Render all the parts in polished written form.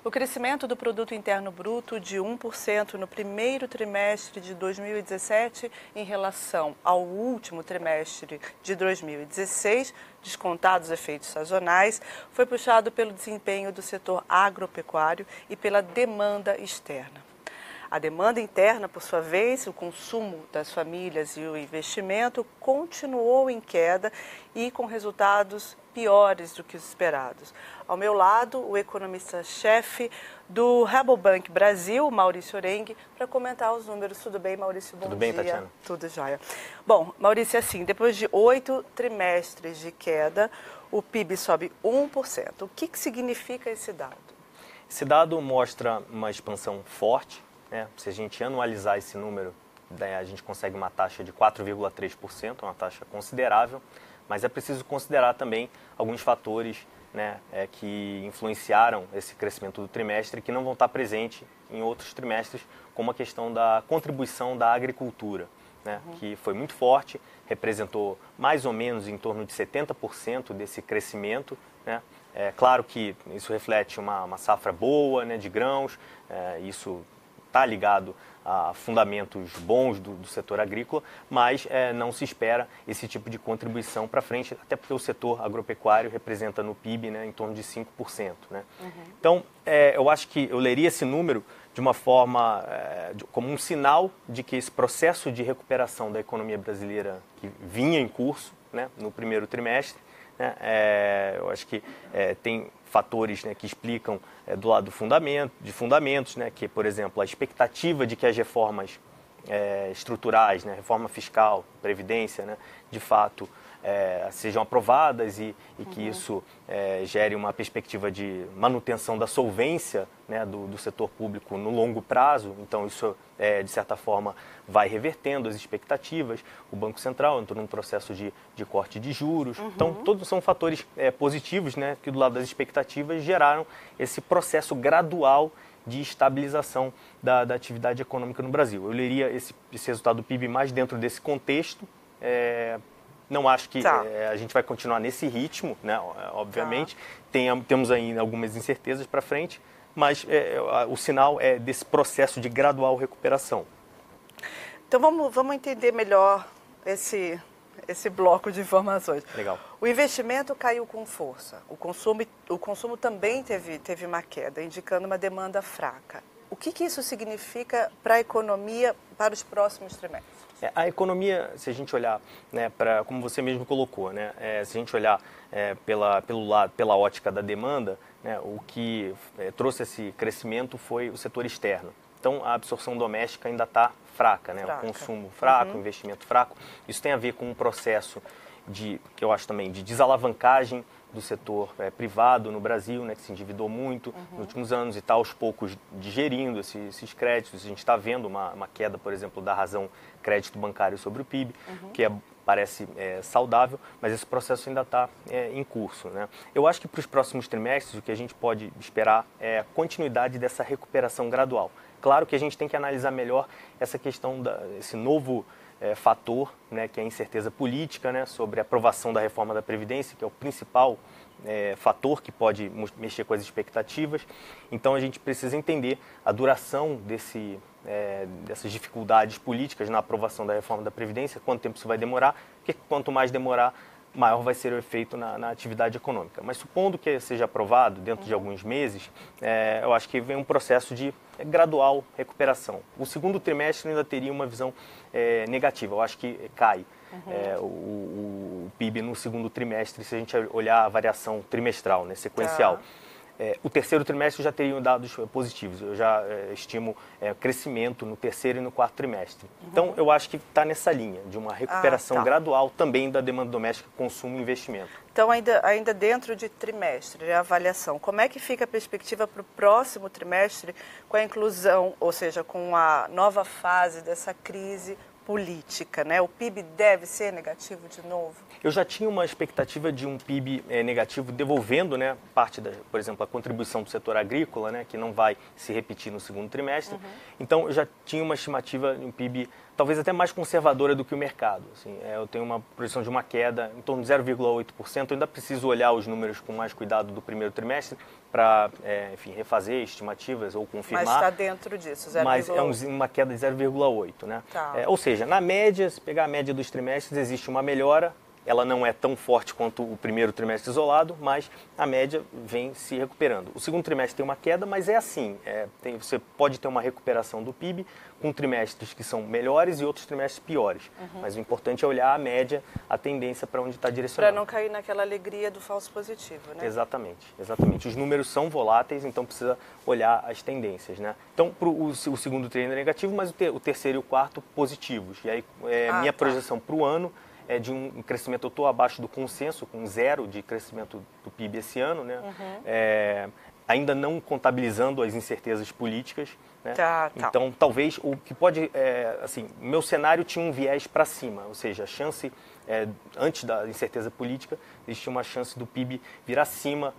O crescimento do Produto Interno Bruto de 1% no primeiro trimestre de 2017 em relação ao último trimestre de 2016, descontados efeitos sazonais, foi puxado pelo desempenho do setor agropecuário e pela demanda externa. A demanda interna, por sua vez, o consumo das famílias e o investimento continuou em queda e com resultados piores do que os esperados. Ao meu lado, o economista-chefe do Rabobank Brasil, Maurício Orengue, para comentar os números. Tudo bem, Maurício? Bom dia. Tudo bem, Tatiana? Tudo jóia. Bom, Maurício, assim, depois de 8 trimestres de queda, o PIB sobe 1%. O que significa esse dado? Esse dado mostra uma expansão forte. Se a gente anualizar esse número, a gente consegue uma taxa de 4,3%, uma taxa considerável, mas é preciso considerar também alguns fatores que influenciaram esse crescimento do trimestre que não vão estar presentes em outros trimestres, como a questão da contribuição da agricultura, que foi muito forte, representou mais ou menos em torno de 70% desse crescimento. É claro que isso reflete uma safra boa de grãos, isso está ligado a fundamentos bons do setor agrícola, mas não se espera esse tipo de contribuição para frente, até porque o setor agropecuário representa no PIB em torno de 5%. Então, eu acho que eu leria esse número de uma forma, como um sinal de que esse processo de recuperação da economia brasileira que vinha em curso no primeiro trimestre, eu acho que tem fatores que explicam do lado de fundamentos, que, por exemplo, a expectativa de que as reformas estruturais, reforma fiscal, previdência, de fato, sejam aprovadas e que isso gere uma perspectiva de manutenção da solvência do setor público no longo prazo. Então, isso, de certa forma, vai revertendo as expectativas. O Banco Central entrou num processo de corte de juros. Então, todos são fatores positivos que, do lado das expectativas, geraram esse processo gradual de estabilização da atividade econômica no Brasil. Eu leria esse resultado do PIB mais dentro desse contexto. Não acho que a gente vai continuar nesse ritmo, obviamente. Temos ainda algumas incertezas para frente, mas o sinal é desse processo de gradual recuperação. Então vamos entender melhor esse bloco de informações. Legal. O investimento caiu com força. O consumo também teve uma queda, indicando uma demanda fraca. O que isso significa para a economia para os próximos trimestres? A economia, se a gente olhar, como você mesmo colocou, se a gente olhar pela ótica da demanda, o que trouxe esse crescimento foi o setor externo. Então, a absorção doméstica ainda está fraca, o consumo fraco, o investimento fraco. Isso tem a ver com um processo que eu acho também de desalavancagem do setor privado no Brasil, que se endividou muito nos últimos anos e está aos poucos digerindo esses créditos. A gente está vendo uma queda, por exemplo, da razão crédito bancário sobre o PIB, que parece saudável, mas esse processo ainda está em curso. Eu acho que para os próximos trimestres o que a gente pode esperar é a continuidade dessa recuperação gradual. Claro que a gente tem que analisar melhor essa questão esse novo fator, que é a incerteza política, sobre a aprovação da reforma da Previdência, que é o principal fator que pode mexer com as expectativas. Então, a gente precisa entender a duração dessas dificuldades políticas na aprovação da reforma da Previdência, quanto tempo isso vai demorar, porque quanto mais demorar, maior vai ser o efeito na atividade econômica. Mas supondo que seja aprovado dentro de alguns meses, eu acho que vem um processo de gradual recuperação. O segundo trimestre ainda teria uma visão negativa, eu acho que cai o PIB no segundo trimestre, se a gente olhar a variação trimestral, sequencial. O terceiro trimestre já teria dados positivos, eu já estimo crescimento no terceiro e no quarto trimestre. Então, eu acho que está nessa linha de uma recuperação gradual também da demanda doméstica, consumo e investimento. Então, ainda dentro de trimestre, a avaliação, como é que fica a perspectiva para o próximo trimestre com a inclusão, ou seja, com a nova fase dessa crise política, O PIB deve ser negativo de novo? Eu já tinha uma expectativa de um PIB negativo devolvendo, parte por exemplo, a contribuição do setor agrícola, que não vai se repetir no segundo trimestre. Então, eu já tinha uma estimativa de um PIB talvez até mais conservadora do que o mercado. Assim, eu tenho uma projeção de uma queda em torno de 0,8%. Eu ainda preciso olhar os números com mais cuidado do primeiro trimestre, para enfim, refazer estimativas ou confirmar. Mas está dentro disso, 0,8. Mas é uma queda de 0,8, né? Tá. Ou seja, na média, se pegar a média dos trimestres, existe uma melhora. Ela não é tão forte quanto o primeiro trimestre isolado, mas a média vem se recuperando. O segundo trimestre tem uma queda, mas é assim, você pode ter uma recuperação do PIB com trimestres que são melhores e outros trimestres piores. Mas o importante é olhar a média, a tendência para onde está direcionando. Para não cair naquela alegria do falso positivo, né? Exatamente, exatamente. Os números são voláteis, então precisa olhar as tendências, né? Então, o segundo trimestre é negativo, mas o terceiro e o quarto positivos. E aí, minha projeção para o ano é de um crescimento, eu estou abaixo do consenso, com 0 de crescimento do PIB esse ano, né? Ainda não contabilizando as incertezas políticas, né? Então, talvez, o que pode, assim, meu cenário tinha um viés para cima, ou seja, a chance, antes da incerteza política, existia uma chance do PIB vir acima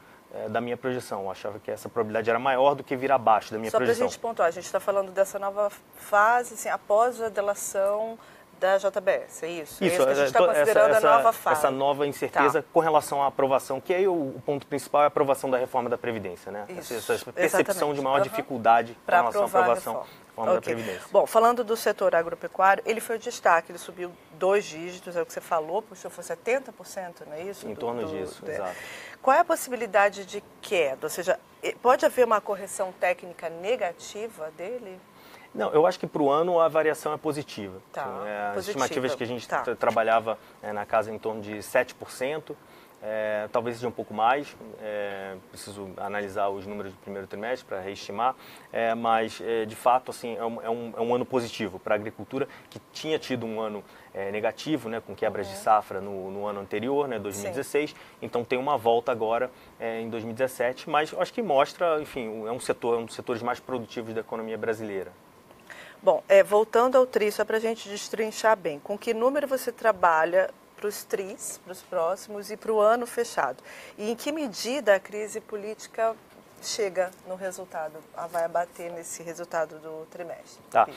da minha projeção. Eu achava que essa probabilidade era maior do que vir abaixo da minha projeção. Só para a gente pontuar, a gente está falando dessa nova fase, assim, após a delação da JBS, é isso? Isso, que a gente está considerando a nova fase. Essa nova incerteza com relação à aprovação, que aí o ponto principal é a aprovação da reforma da Previdência, né? Isso, essa percepção de maior dificuldade com relação à aprovação da reforma da Previdência. Bom, falando do setor agropecuário, ele foi o destaque, ele subiu 2 dígitos, é o que você falou, puxou, foi 70%, não é isso? Em torno disso, exato. Qual é a possibilidade de queda? Ou seja, pode haver uma correção técnica negativa dele? Não, eu acho que para o ano a variação é positiva. positiva. As estimativas que a gente trabalhava na casa em torno de 7%, talvez seja um pouco mais, preciso analisar os números do primeiro trimestre para reestimar, mas de fato assim, é um ano positivo para a agricultura, que tinha tido um ano negativo, né, com quebras de safra no ano anterior, né, 2016, Sim. Então tem uma volta agora em 2017, mas eu acho que mostra, enfim, é um dos setores mais produtivos da economia brasileira. Bom, voltando ao TRI, só para a gente destrinchar bem, com que número você trabalha para os TRIs, para os próximos e para o ano fechado? E em que medida a crise política chega no resultado, vai abater nesse resultado do trimestre? Tá.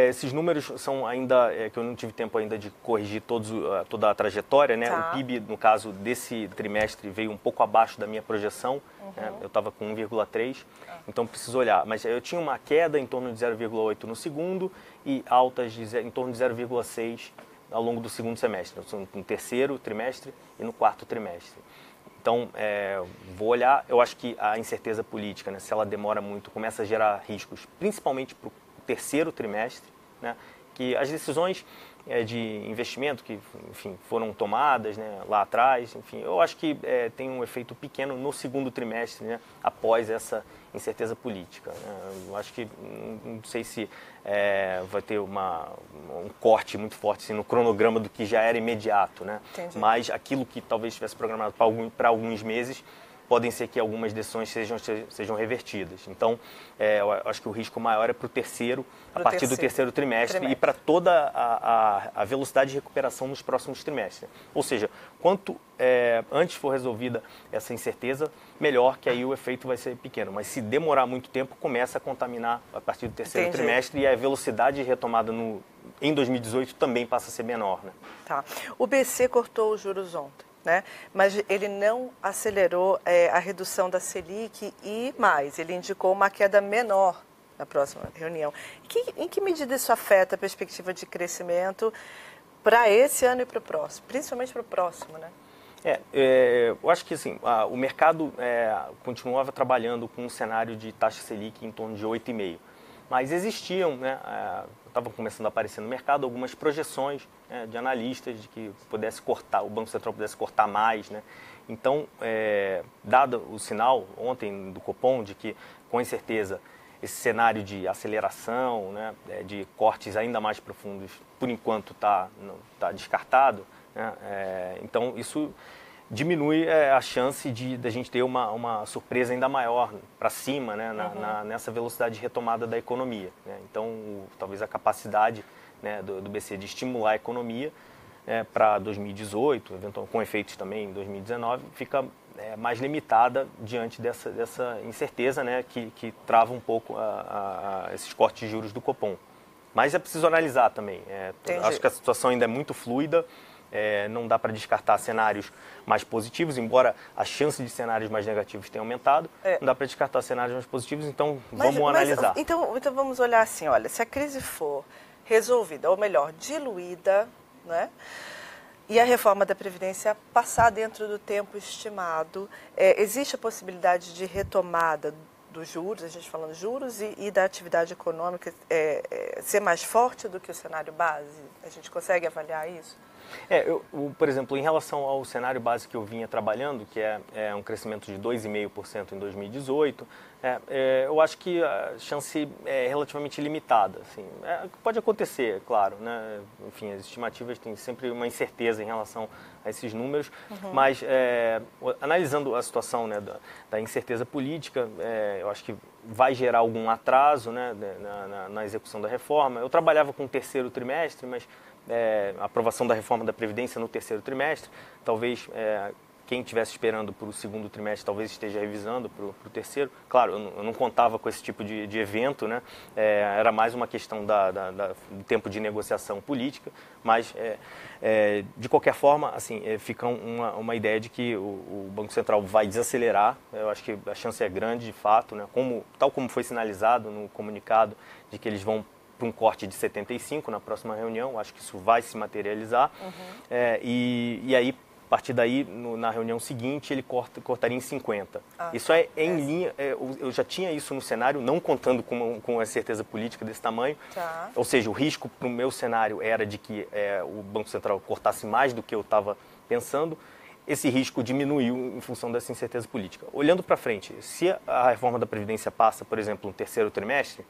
Esses números são ainda, que eu não tive tempo ainda de corrigir toda a trajetória, né? O PIB, no caso desse trimestre, veio um pouco abaixo da minha projeção, né? Eu estava com 1,3, então preciso olhar. Mas eu tinha uma queda em torno de 0,8 no segundo e altas em torno de 0,6 ao longo do segundo semestre, no terceiro trimestre e no quarto trimestre. Então, vou olhar, eu acho que a incerteza política, né, se ela demora muito, começa a gerar riscos, principalmente para o terceiro trimestre, né, que as decisões de investimento que, enfim, foram tomadas, né, lá atrás, enfim, eu acho que tem um efeito pequeno no segundo trimestre, né, após essa incerteza política, né. Eu acho que, não sei se vai ter um corte muito forte assim, no cronograma do que já era imediato, né? Mas aquilo que talvez estivesse programado para alguns meses, podem ser que algumas decisões sejam revertidas. Então, eu acho que o risco maior é para o terceiro, a partir do terceiro trimestre e para toda a velocidade de recuperação nos próximos trimestres. Ou seja, quanto antes for resolvida essa incerteza, melhor, que aí o efeito vai ser pequeno. Mas se demorar muito tempo, começa a contaminar a partir do terceiro trimestre e a velocidade de retomada em 2018 também passa a ser menor, né? Tá. O BC cortou os juros ontem, né? Mas ele não acelerou a redução da Selic e mais, ele indicou uma queda menor na próxima reunião. Em que medida isso afeta a perspectiva de crescimento para esse ano e para o próximo, principalmente para o próximo, né? Eu acho que assim, o mercado continuava trabalhando com um cenário de taxa Selic em torno de 8,5%. Mas existiam, né, estavam começando a aparecer no mercado algumas projeções, né, de analistas de que o Banco Central pudesse cortar mais, né? Então, dado o sinal ontem do Copom de que, com incerteza, esse cenário de aceleração, né, de cortes ainda mais profundos, por enquanto está descartado, né? Então, isso diminui a chance da gente ter uma surpresa ainda maior para cima, né, nessa velocidade de retomada da economia, né? Então, talvez a capacidade, né, do BC de estimular a economia para 2018, eventualmente com efeitos também em 2019, fica mais limitada diante dessa incerteza, né, que trava um pouco esses cortes de juros do Copom. Mas é preciso analisar também. Acho que a situação ainda é muito fluida. não dá para descartar cenários mais positivos, embora a chance de cenários mais negativos tenha aumentado, não dá para descartar cenários mais positivos, então vamos analisar. Então vamos olhar assim, olha, se a crise for resolvida, ou melhor, diluída, né? E a reforma da Previdência passar dentro do tempo estimado, existe a possibilidade de retomada dos juros, a gente falando juros, e da atividade econômica ser mais forte do que o cenário base? A gente consegue avaliar isso? Por exemplo, em relação ao cenário base que eu vinha trabalhando, que é um crescimento de 2,5% em 2018, eu acho que a chance é relativamente limitada. Assim. Pode acontecer, claro, né? Enfim, as estimativas têm sempre uma incerteza em relação a esses números, mas analisando a situação, né, da incerteza política, eu acho que vai gerar algum atraso, né, na execução da reforma. Eu trabalhava com o terceiro trimestre, mas a aprovação da reforma da Previdência no terceiro trimestre, talvez quem estivesse esperando para o segundo trimestre talvez esteja revisando para o terceiro. Claro, eu não contava com esse tipo de evento, né? Era mais uma questão do tempo de negociação política, mas de qualquer forma, assim, fica uma ideia de que o Banco Central vai desacelerar. Eu acho que a chance é grande, de fato, né? Tal como foi sinalizado no comunicado, de que eles vão para um corte de 75 na próxima reunião, acho que isso vai se materializar. E aí, a partir daí, na reunião seguinte, ele cortaria em 50. Isso é em linha, eu já tinha isso no cenário, não contando com a certeza política desse tamanho. Ou seja, o risco para o meu cenário era de que o Banco Central cortasse mais do que eu estava pensando. Esse risco diminuiu em função dessa incerteza política. Olhando para frente, se a reforma da Previdência passa, por exemplo, no terceiro trimestre,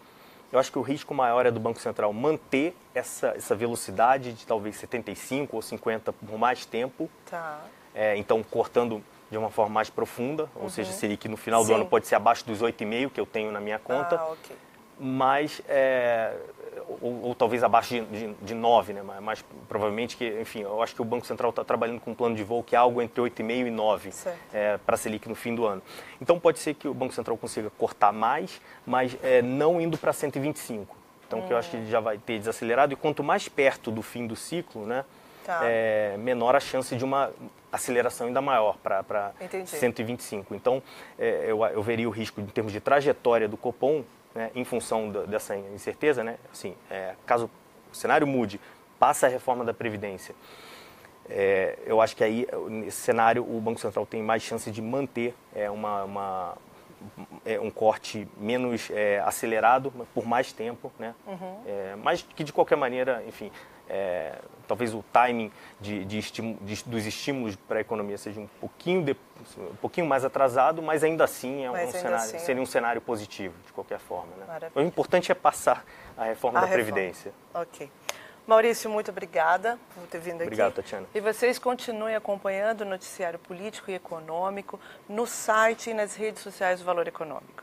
eu acho que o risco maior é do Banco Central manter essa velocidade de talvez 75 ou 50 por mais tempo. Então, cortando de uma forma mais profunda, ou seja, seria que no final do ano pode ser abaixo dos 8,5 que eu tenho na minha conta. Mas, ou talvez abaixo de 9, né? Mas provavelmente, enfim, eu acho que o Banco Central está trabalhando com um plano de voo que é algo entre 8,5 e 9 para a Selic no fim do ano. Então pode ser que o Banco Central consiga cortar mais, mas não indo para 125. Então que eu acho que ele já vai ter desacelerado, e quanto mais perto do fim do ciclo, né, menor a chance de uma aceleração ainda maior para 125. Então eu veria o risco em termos de trajetória do Copom, né, em função dessa incerteza, né, assim, caso o cenário mude, passa a reforma da Previdência, eu acho que aí, nesse cenário, o Banco Central tem mais chance de manter um corte menos acelerado por mais tempo, né, mas que, de qualquer maneira, enfim, talvez o timing dos estímulos para a economia seja um pouquinho mais atrasado, mas ainda assim seria um cenário positivo, de qualquer forma. Né? O importante é passar a reforma da Previdência. Ok. Maurício, muito obrigada por ter vindo aqui. Obrigado, Tatiana. E vocês continuem acompanhando o noticiário político e econômico no site e nas redes sociais do Valor Econômico.